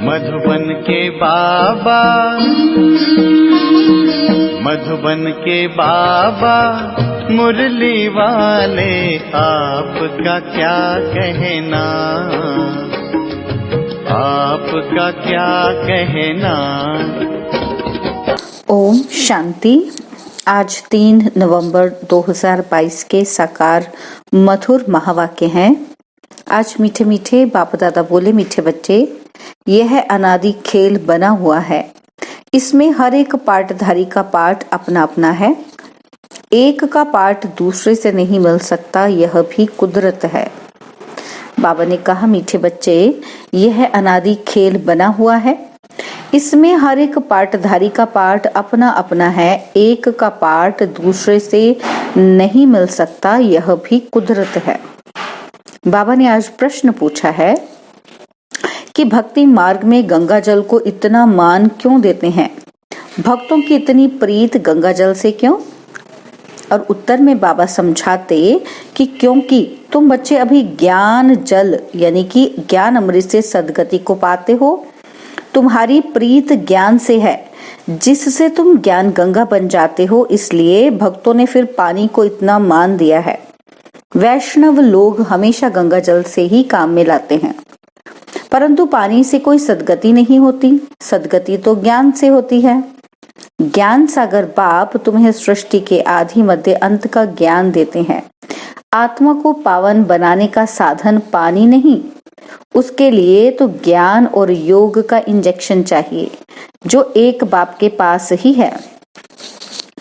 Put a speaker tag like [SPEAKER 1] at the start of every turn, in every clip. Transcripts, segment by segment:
[SPEAKER 1] मधुबन के बाबा, मधुबन के बाबा मुरली वाले, आपका क्या कहना, आपका क्या कहना।
[SPEAKER 2] ओम शांति। आज 3 नवंबर 2022 के साकार मधुर महावाक्य हैं। आज मीठे मीठे बाप दादा बोले, मीठे बच्चे, यह अनादि खेल बना हुआ है। इसमें हर एक पाठधारी का पाठ अपना अपना है। एक का पाठ दूसरे से नहीं मिल सकता, यह भी कुदरत है। बाबा ने कहा, मीठे बच्चे, यह अनादि खेल बना हुआ है। इसमें हर एक पाठधारी का पाठ अपना अपना है। एक का पाठ दूसरे से नहीं मिल सकता, यह भी कुदरत है। बाबा ने आज प्रश्न पूछा है कि भक्ति मार्ग में गंगा जल को इतना मान क्यों देते हैं? भक्तों की इतनी प्रीत गंगा जल से क्यों? और उत्तर में बाबा समझाते कि क्योंकि तुम बच्चे अभी ज्ञान जल यानी कि ज्ञान अमृत से सद्गति को पाते हो। तुम्हारी प्रीत ज्ञान से है, जिससे तुम ज्ञान गंगा बन जाते हो। इसलिए भक्तों ने फिर पानी को इतना मान दिया है। वैष्णव लोग हमेशा गंगा जल से ही काम में लाते हैं, परंतु पानी से कोई सद्गति नहीं होती। सद्गति तो ज्ञान से होती है। ज्ञान सागर बाप तुम्हें सृष्टि के आदि मध्य अंत का ज्ञान देते हैं। आत्मा को पावन बनाने का साधन पानी नहीं, उसके लिए तो ज्ञान और योग का इंजेक्शन चाहिए, जो एक बाप के पास ही है।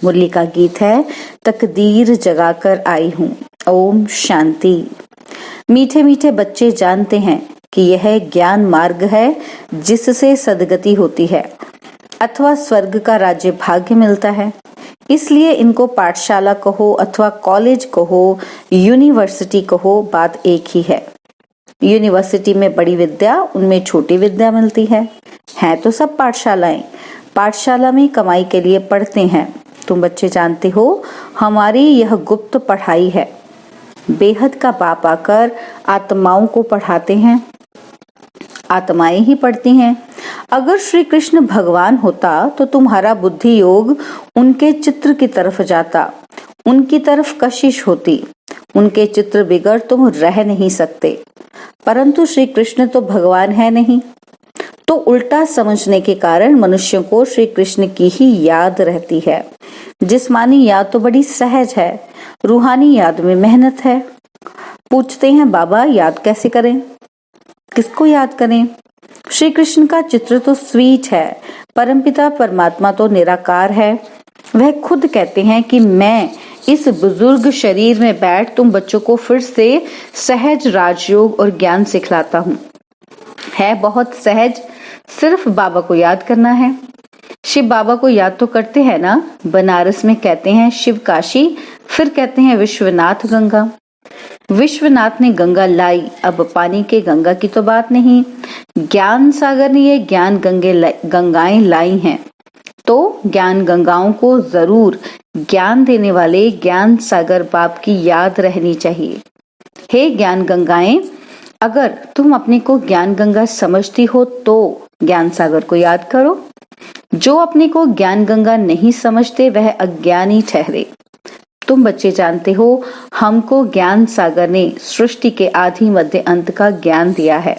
[SPEAKER 2] मुरली का गीत है, तकदीर जगाकर आई हूँ। ओम शांति। मीठे मीठे बच्चे जानते हैं कि यह ज्ञान मार्ग है, जिससे सद्गति होती है अथवा स्वर्ग का राज्य भाग्य मिलता है। इसलिए इनको पाठशाला कहो अथवा कॉलेज कहो, यूनिवर्सिटी कहो, बात एक ही है। यूनिवर्सिटी में बड़ी विद्या, उनमें छोटी विद्या मिलती है तो सब पाठशालाएं। पाठशाला में कमाई के लिए पढ़ते हैं। तुम बच्चे जानते हो, हमारी यह गुप्त पढ़ाई है। बेहद का बाप आकर आत्माओं को पढ़ाते हैं, आत्माएं ही पढ़ती हैं। अगर श्री कृष्ण भगवान होता तो तुम्हारा बुद्धि योग उनके चित्र की तरफ जाता, उनकी तरफ कशिश होती। उनके चित्र बिगड़ तुम रह नहीं सकते, परंतु श्री कृष्ण तो भगवान है नहीं। तो उल्टा समझने के कारण मनुष्यों को श्री कृष्ण की ही याद रहती है। जिस्मानी याद तो बड़ी सहज है, रूहानी याद में मेहनत है। पूछते हैं, बाबा याद कैसे करें, किसको याद करें? श्री कृष्ण का चित्र तो स्वीट है। परमपिता परमात्मा तो निराकार है। वह खुद कहते हैं कि मैं इस बुजुर्ग शरीर में बैठ तुम बच्चों को फिर से सहज राजयोग और ज्ञान सिखलाता हूँ। है बहुत सहज, सिर्फ बाबा को याद करना है। शिव बाबा को याद तो करते हैं ना। बनारस में कहते हैं शिव काशी, फिर कहते हैं विश्वनाथ गंगा। विश्वनाथ ने गंगा लाई, अब पानी के गंगा की तो बात नहीं। ज्ञान सागर ने ये ज्ञान गंगाएं लाई हैं, तो ज्ञान गंगाओं को जरूर ज्ञान देने वाले ज्ञान सागर बाप की याद रहनी चाहिए। हे ज्ञान गंगाएं, अगर तुम अपने को ज्ञान गंगा समझती हो तो ज्ञान सागर को याद करो। जो अपने को ज्ञान गंगा नहीं समझते वह अज्ञानी ठहरे। तुम बच्चे जानते हो, हमको ज्ञान सागर ने सृष्टि के आदि मध्य अंत का ज्ञान दिया है।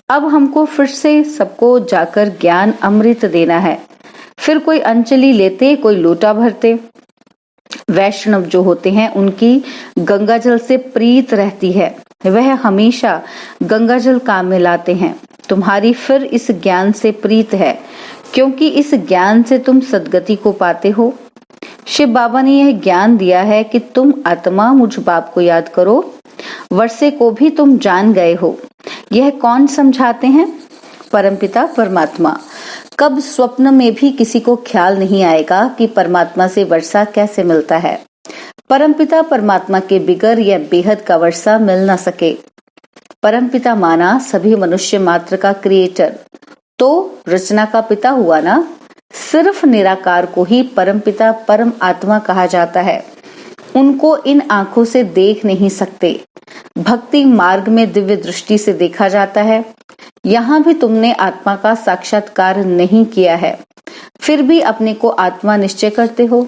[SPEAKER 2] अब हमको फिर से सबको जाकर ज्ञान अमृत देना है। फिर कोई अंजलि लेते, कोई लोटा भरते। वैष्णव जो होते हैं उनकी गंगा जल से प्रीत रहती है, वह हमेशा गंगा जल काम में लाते हैं। तुम्हारी फिर इस ज्ञान से प्रीत है, क्योंकि इस ज्ञान से तुम सद्गति को पाते हो। शिव बाबा ने यह ज्ञान दिया है कि तुम आत्मा मुझ बाप को याद करो। वर्षे को भी तुम जान गए हो। यह कौन समझाते हैं? परमपिता परमात्मा। कब स्वप्न में भी किसी को ख्याल नहीं आएगा कि परमात्मा से वर्षा कैसे मिलता है। परमपिता परमात्मा के बिगर यह बेहद का वर्षा मिल ना सके। परमपिता माना सभी मनुष्य मात्र का क्रिएटर, तो रचना का पिता हुआ ना। सिर्फ निराकार को ही परमपिता परम आत्मा कहा जाता है। उनको इन आंखों से देख नहीं सकते। भक्ति मार्ग में दिव्य दृष्टि से देखा जाता है। यहाँ भी तुमने आत्मा का साक्षात्कार नहीं किया है, फिर भी अपने को आत्मा निश्चय करते हो।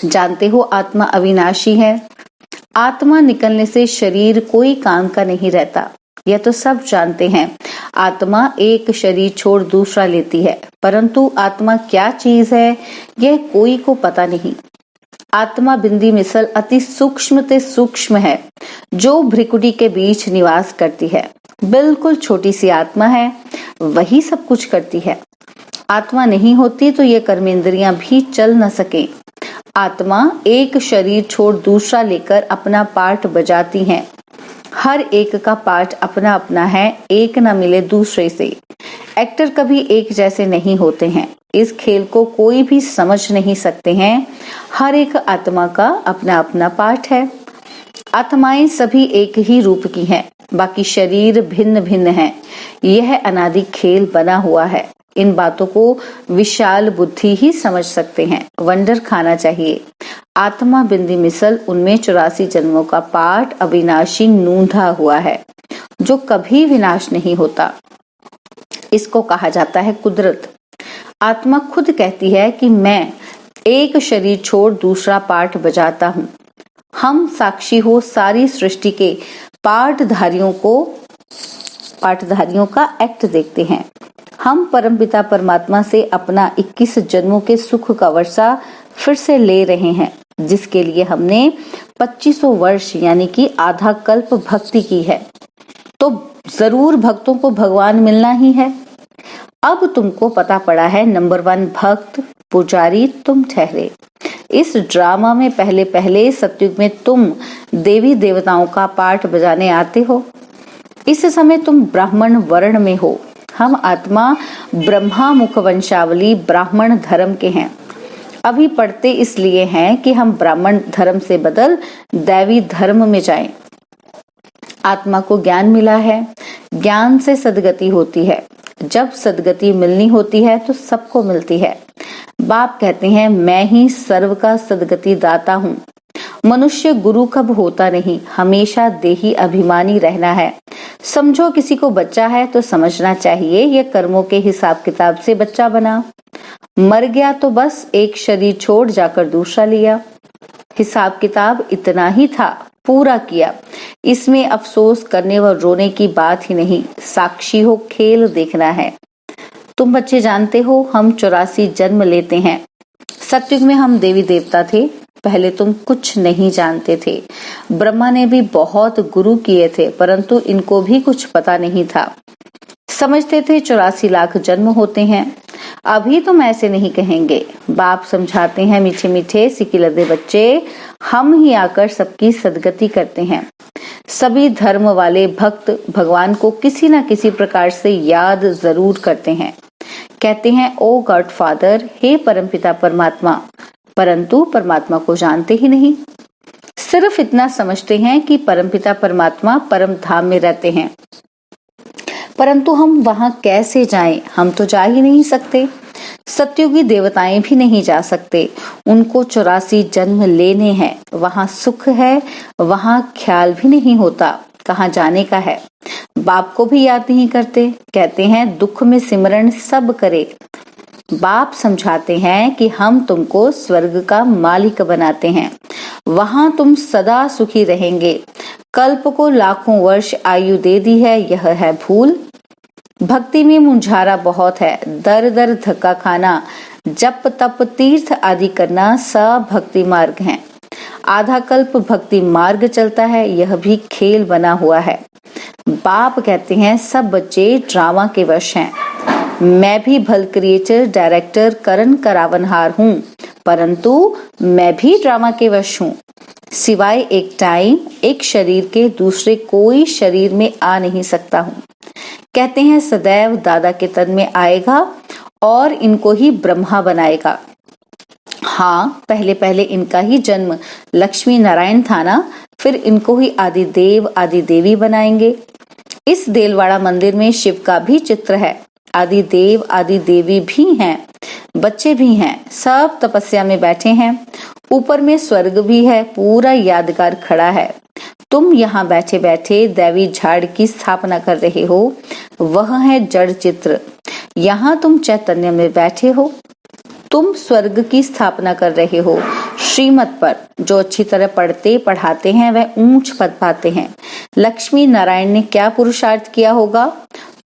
[SPEAKER 2] जानते हो आत्मा अविनाशी है। आत्मा निकलने से शरीर कोई काम का नहीं रहता, यह तो सब जानते हैं। आत्मा एक शरीर छोड़ दूसरा लेती है, परंतु आत्मा क्या चीज है यह कोई को पता नहीं। आत्मा बिंदी मिसल अति सूक्ष्म ते सूक्ष्म है, जो भ्रिकुटी के बीच निवास करती है। बिल्कुल छोटी सी आत्मा है, वही सब कुछ करती है। आत्मा नहीं होती तो ये कर्मेंद्रियां भी चल न सके। आत्मा एक शरीर छोड़ दूसरा लेकर अपना पार्ट बजाती है। हर एक का पार्ट अपना अपना है, एक न मिले दूसरे से। एक्टर कभी एक जैसे नहीं होते हैं। इस खेल को कोई भी समझ नहीं सकते हैं। हर एक आत्मा का अपना अपना पार्ट है। आत्माएं सभी एक ही रूप की हैं, बाकी शरीर भिन्न भिन्न हैं। यह अनादि खेल बना हुआ है। इन बातों को विशाल बुद्धि ही समझ सकते हैं। वंडर खाना चाहिए। आत्मा बिंदी मिसल उनमें 84 जन्मों का पाठ अविनाशी नूंधा हुआ है, जो कभी विनाश नहीं होता। इसको कहा जाता है कुदरत। आत्मा खुद कहती है कि मैं एक शरीर छोड़ दूसरा पाठ बजाता हूँ। हम साक्षी हो सारी सृष्टि के पाठधारियों का एक्ट देखते हैं। हम परमपिता परमात्मा से अपना 21 जन्मों के सुख का वर्षा फिर से ले रहे हैं, जिसके लिए हमने 2500 वर्ष यानी कि आधा कल्प भक्ति की है। तो जरूर भक्तों को भगवान मिलना ही है। अब तुमको पता पड़ा है, नंबर 1 भक्त पुजारी तुम ठहरे। इस ड्रामा में पहले पहले सतयुग में तुम देवी देवताओं का पाठ बजाने आते हो। इस समय तुम ब्राह्मण वर्ण में हो। हम आत्मा ब्रह्मा मुख वंशावली ब्राह्मण धर्म के हैं। अभी पढ़ते इसलिए हैं कि हम ब्राह्मण धर्म से बदल दैवी धर्म में जाएं। आत्मा को ज्ञान मिला है। ज्ञान से सद्गति होती है। जब सद्गति मिलनी होती है तो सबको मिलती है। बाप कहते हैं, मैं ही सर्व का सद्गति दाता हूँ। मनुष्य गुरु कब होता नहीं, हमेशा देही अभिमानी रहना है। समझो किसी को बच्चा है तो समझना चाहिए यह कर्मों के हिसाब किताब से बच्चा बना। मर गया तो बस एक शरीर छोड़ जाकर दूसरा लिया। हिसाब किताब इतना ही था, पूरा किया। इसमें अफसोस करने व रोने की बात ही नहीं। साक्षी हो, खेल देखना है। तुम बच्चे जानते हो हम 84 जन्म लेते हैं। सतयुग में हम देवी देवता थे। पहले तुम कुछ नहीं जानते थे। ब्रह्मा ने भी बहुत गुरु किए थे, परंतु इनको भी कुछ पता नहीं था। समझते थे 84 लाख जन्म होते हैं। अभी तुम ऐसे नहीं कहेंगे। बाप समझाते हैं, मीठे मीठे सिकिलदे बच्चे, हम ही आकर सबकी सद्गति करते हैं। सभी धर्म वाले भक्त भगवान को किसी न किसी प्रकार से याद जरूर करते हैं। कहते हैं, ओ गॉड फादर, हे परमपिता परमात्मा, परंतु परमात्मा को जानते ही नहीं। सिर्फ इतना समझते हैं कि परमपिता परमात्मा परम धाम में रहते हैं, परंतु हम वहां कैसे जाएं? हम तो जा ही नहीं सकते। सतयुगी देवताएं भी नहीं जा सकते। उनको 84 जन्म लेने हैं। वहां सुख है, वहां ख्याल भी नहीं होता कहाँ जाने का है। बाप को भी याद नहीं करते। कहते हैं दुख में सिमरण सब करे। बाप समझाते हैं कि हम तुमको स्वर्ग का मालिक बनाते हैं। वहां तुम सदा सुखी रहेंगे। कल्प को लाखों वर्ष आयु दे दी है, यह है भूल। भक्ति में मुंझारा बहुत है। दर दर धक्का खाना, जप तप तीर्थ आदि करना सब भक्ति मार्ग हैं। आधा कल्प भक्ति मार्ग चलता है, यह भी खेल बना हुआ है। बाप कहते हैं सब बच्चे ड्रामा के वश हैं। मैं भी भल क्रिएटर डायरेक्टर करण करावनहार हूँ, परंतु मैं भी ड्रामा के वश हूँ। सिवाय एक टाइम एक शरीर के दूसरे कोई शरीर में आ नहीं सकता हूँ। कहते हैं सदैव दादा के तन में आएगा और इनको ही ब्रह्मा बनाएगा। हाँ, पहले पहले इनका ही जन्म लक्ष्मी नारायण था ना, फिर इनको ही आदि देव आदि देवी बनाएंगे। इस देलवाड़ा मंदिर में शिव का भी चित्र है। आदि देव आदि देवी भी हैं, बच्चे भी हैं, सब तपस्या में बैठे हैं। ऊपर में स्वर्ग भी है, पूरा यादगार खड़ा है। तुम यहाँ बैठे बैठे दैवी झाड़ की स्थापना कर रहे हो, वह है जड़ चित्र। यहाँ तुम चैतन्य में बैठे हो, तुम स्वर्ग की स्थापना कर रहे हो। श्रीमत पर जो अच्छी तरह पढ़ते पढ़ाते हैं वह ऊंच पद पाते हैं। लक्ष्मी नारायण ने क्या पुरुषार्थ किया होगा?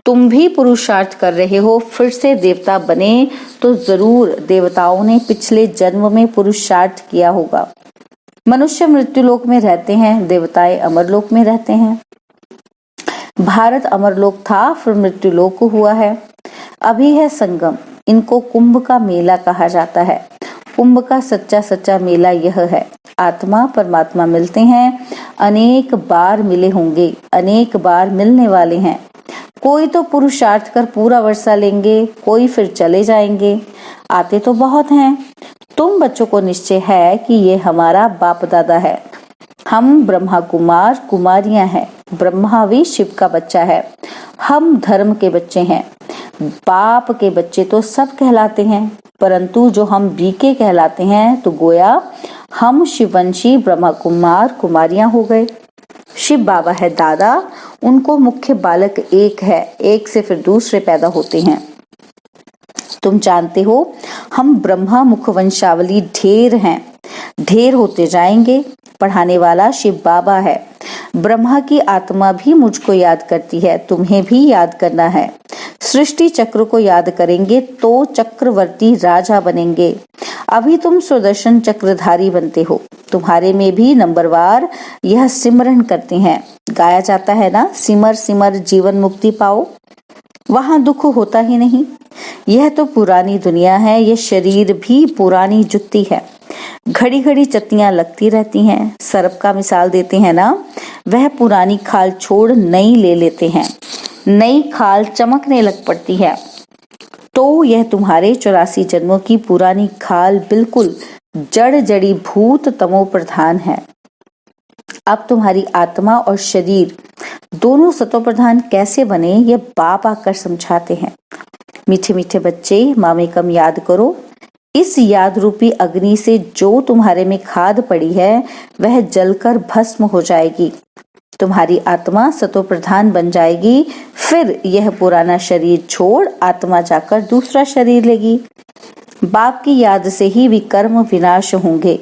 [SPEAKER 2] तुम भी पुरुषार्थ कर रहे हो। फिर से देवता बने तो जरूर देवताओं ने पिछले जन्म में पुरुषार्थ किया होगा। मनुष्य मृत्युलोक में रहते हैं, देवताएं अमरलोक में रहते हैं। भारत अमरलोक था, फिर मृत्युलोक हुआ है। अभी है संगम, इनको कुंभ का मेला कहा जाता है। कुंभ का सच्चा सच्चा मेला यह है, आत्मा परमात्मा मिलते हैं, अनेक बार मिले होंगे, अनेक बार मिलने वाले हैं। कोई तो पुरुषार्थ कर पूरा वर्षा लेंगे, कोई फिर चले जाएंगे। आते तो बहुत हैं। तुम बच्चों को निश्चय है कि ये हमारा बाप दादा है। हम ब्रह्मा कुमार कुमारियां हैं। ब्रह्मा भी शिव का बच्चा है। हम धर्म के बच्चे हैं। बाप के बच्चे तो सब कहलाते हैं, परंतु जो हम बीके कहलाते हैं तो गोया हम शिववंशी ब्रह्मा कुमार कुमारियां हो गए। शिव बाबा है दादा, उनको मुख्य बालक एक है, एक से फिर दूसरे पैदा होते हैं। तुम जानते हो हम ब्रह्मा मुखवंशावली ढेर हैं, ढेर होते जाएंगे। पढ़ाने वाला शिव बाबा है। ब्रह्मा की आत्मा भी मुझको याद करती है, तुम्हें भी याद करना है। सृष्टि चक्र को याद करेंगे तो चक्रवर्ती राजा बनेंगे। अभी तुम सुदर्शन चक्रधारी बनते हो। तुम्हारे में भी नंबरवार यह सिमरन करते हैं। गाया जाता है ना, सिमर सिमर जीवन मुक्ति पाओ। वहां दुख होता ही नहीं। यह तो पुरानी दुनिया है, यह शरीर भी पुरानी जुत्ती है। घड़ी घड़ी चत्तियां लगती रहती हैं। सर्प का मिसाल देते हैं ना, वह पुरानी खाल छोड़ नई ले लेते हैं। नई खाल चमकने लग पड़ती है। तो यह तुम्हारे 84 जन्मों की पुरानी खाल बिल्कुल जड़ जड़ी भूत तमो प्रधान है। अब तुम्हारी आत्मा और शरीर दोनों सतो प्रधान कैसे बने, ये बाप आकर समझाते हैं। मीठे मीठे बच्चे, मामेकम याद करो। इस याद रूपी अग्नि से जो तुम्हारे में खाद पड़ी है वह जलकर भस्म हो जाएगी। तुम्हारी आत्मा सतो प्रधान बन जाएगी। फिर यह पुराना शरीर छोड़ आत्मा जाकर दूसरा शरीर लेगी। बाप की याद से ही विकर्म विनाश होंगे।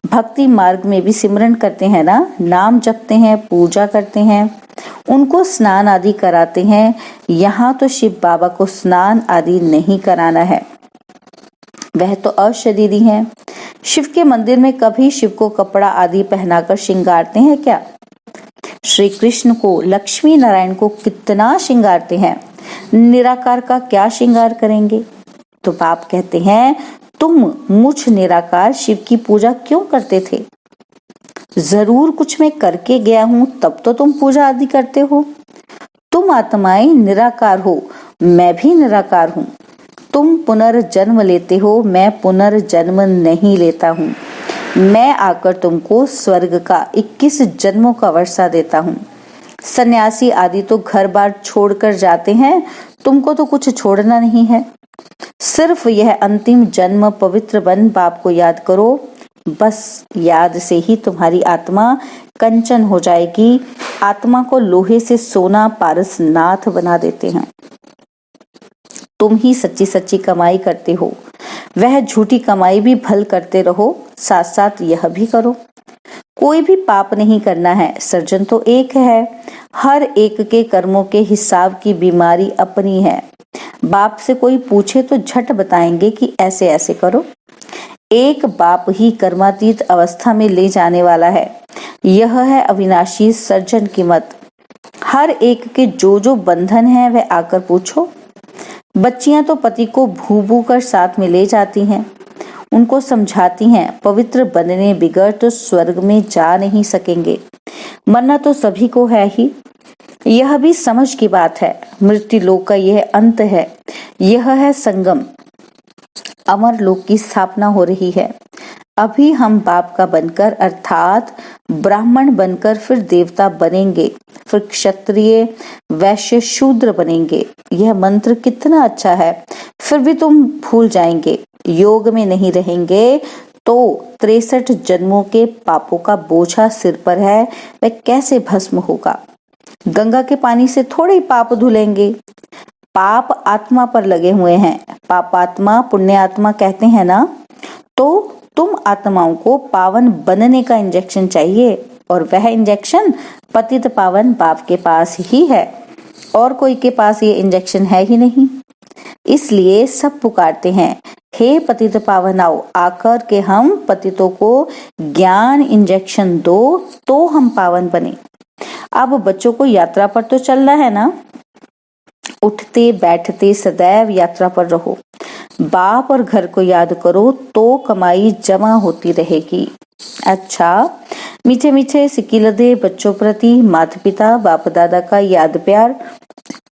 [SPEAKER 2] भक्ति मार्ग में भी सिमरन करते हैं ना, नाम जपते हैं, पूजा करते हैं, उनको स्नान आदि कराते हैं। यहाँ तो शिव बाबा को स्नान आदि नहीं कराना है, वह तो अशरीरी हैं। शिव के मंदिर में कभी शिव को कपड़ा आदि पहनाकर श्रृंगारते हैं क्या? श्री कृष्ण को, लक्ष्मी नारायण को कितना श्रृंगारते हैं, निराकार का क्या श्रृंगार करेंगे? तो बाप कहते हैं, तुम मुझ निराकार शिव की पूजा क्यों करते थे? जरूर कुछ मैं करके गया हूं तब तो तुम पूजा आदि करते हो। तुम आत्माएं निराकार हो, मैं भी निराकार हूं। तुम पुनर्जन्म लेते हो, मैं पुनर्जन्म नहीं लेता हूं। मैं आकर तुमको स्वर्ग का 21 जन्मों का वर्षा देता हूं। सन्यासी आदि तो घर बार छोड़कर जाते हैं, तुमको तो कुछ छोड़ना नहीं है। सिर्फ यह अंतिम जन्म पवित्र बन बाप को याद करो। बस याद से ही तुम्हारी आत्मा कंचन हो जाएगी। आत्मा को लोहे से सोना पारसनाथ बना देते हैं। तुम ही सच्ची सच्ची कमाई करते हो, वह झूठी कमाई भी भल करते रहो, साथ साथ यह भी करो। कोई भी पाप नहीं करना है, सर्जन तो एक है। हर एक के कर्मों के हिसाब की बीमारी अपनी है। बाप से कोई पूछे तो झट बताएंगे कि ऐसे ऐसे करो। एक बाप ही कर्मातीत अवस्था में ले जाने वाला है। यह है अविनाशी सर्जन की मत। हर एक के जो जो बंधन है वह आकर पूछो। बच्चियां तो पति को भू भू कर साथ में ले जाती हैं, उनको समझाती हैं पवित्र बनने बिगड़ तो स्वर्ग में जा नहीं सकेंगे। मरना तो सभी को है ही, यह भी समझ की बात है। मृत्यु लोक का यह अंत है, यह है संगम। अमर लोक की स्थापना हो रही है। अभी हम बाप का बनकर अर्थात ब्राह्मण बनकर फिर देवता बनेंगे, फिर क्षत्रिय वैश्य शूद्र बनेंगे। यह मंत्र कितना अच्छा है, फिर भी तुम भूल जाएंगे। योग में नहीं रहेंगे तो 63 जन्मों के पापों का बोझा सिर पर है, वह कैसे भस्म होगा। गंगा के पानी से थोड़े ही पाप धुलेंगे। पाप आत्मा पर लगे हुए हैं। पापात्मा पुण्यात्मा कहते हैं ना। तो तुम आत्माओं को पावन बनने का इंजेक्शन चाहिए, और वह इंजेक्शन पतित पावन बाप के पास ही है, और कोई के पास ये इंजेक्शन है ही नहीं। इसलिए सब पुकारते हैं, हे पतित पावन आओ, आकर के हम पतितों को ज्ञान इंजेक्शन दो तो हम पावन बने। अब बच्चों को यात्रा पर तो चलना है ना। उठते बैठते सदैव यात्रा पर रहो। बाप और घर को याद करो तो कमाई जमा होती रहेगी। अच्छा, मीठे मीठे सिक्की लदे बच्चों प्रति माता पिता बाप दादा का याद प्यार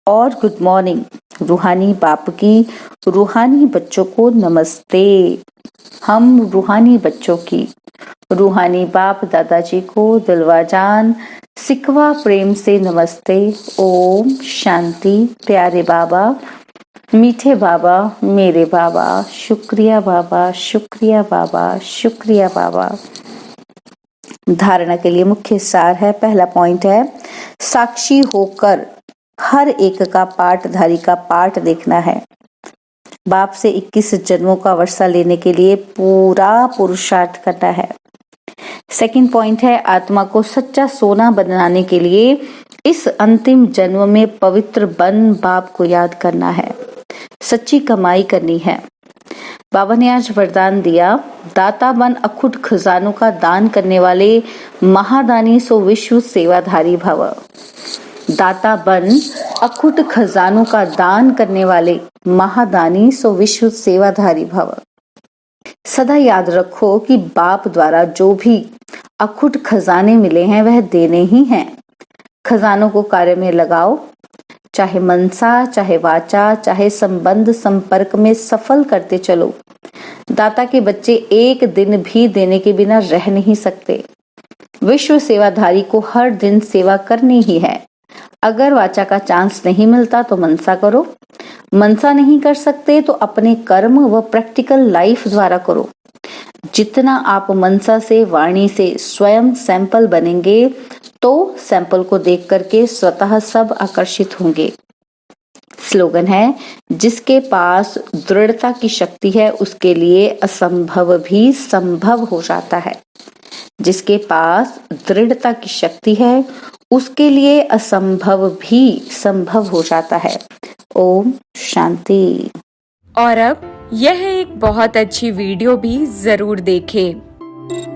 [SPEAKER 2] और गुड मॉर्निंग। रूहानी बाप की रूहानी बच्चों को नमस्ते। हम रूहानी बच्चों की रूहानी बाप दादाजी को दिलवाजान सिकवा प्रेम से नमस्ते। ओम शांति। प्यारे बाबा, मीठे बाबा, मेरे बाबा, शुक्रिया बाबा, शुक्रिया बाबा, शुक्रिया बाबा। धारणा के लिए मुख्य सार है, पहला पॉइंट है, साक्षी होकर हर एक का पाठधारी का पाठ देखना है। बाप से 21 जन्मों का वर्षा लेने के लिए पूरा पुरुषार्थ करना है। सेकंड पॉइंट है, आत्मा को सच्चा सोना बनाने के लिए इस अंतिम जन्म में पवित्र बन बाप को याद करना है, सच्ची कमाई करनी है। बाबा ने आज वरदान दिया, दाता बन अखुट खजानों का दान करने वाले महादानी सो विश्व सेवाधारी भव। दाता बन अखुट खजानों का दान करने वाले महादानी सो विश्व सेवाधारी भव। सदा याद रखो कि बाप द्वारा जो भी अखुट खजाने मिले हैं वह देने ही हैं। खजानों को कार्य में लगाओ, चाहे मनसा, चाहे वाचा, चाहे संबंध संपर्क में सफल करते चलो। दाता के बच्चे एक दिन भी देने के बिना रह नहीं सकते। विश्व सेवाधारी को हर दिन सेवा करनी ही है। अगर वाचा का चांस नहीं मिलता तो मनसा करो। मनसा नहीं कर सकते तो अपने कर्म व प्रैक्टिकल लाइफ द्वारा करो। जितना आप मनसा से, वाणी से स्वयं सैंपल बनेंगे तो सैंपल को देख करके स्वतः सब आकर्षित होंगे। स्लोगन है, जिसके पास दृढ़ता की शक्ति है उसके लिए असंभव भी संभव हो जाता है। जिसके पास दृढ़ता की शक्ति है उसके लिए असंभव भी संभव हो जाता है। ओम शांति।
[SPEAKER 3] और अब यह एक बहुत अच्छी वीडियो भी जरूर देखें।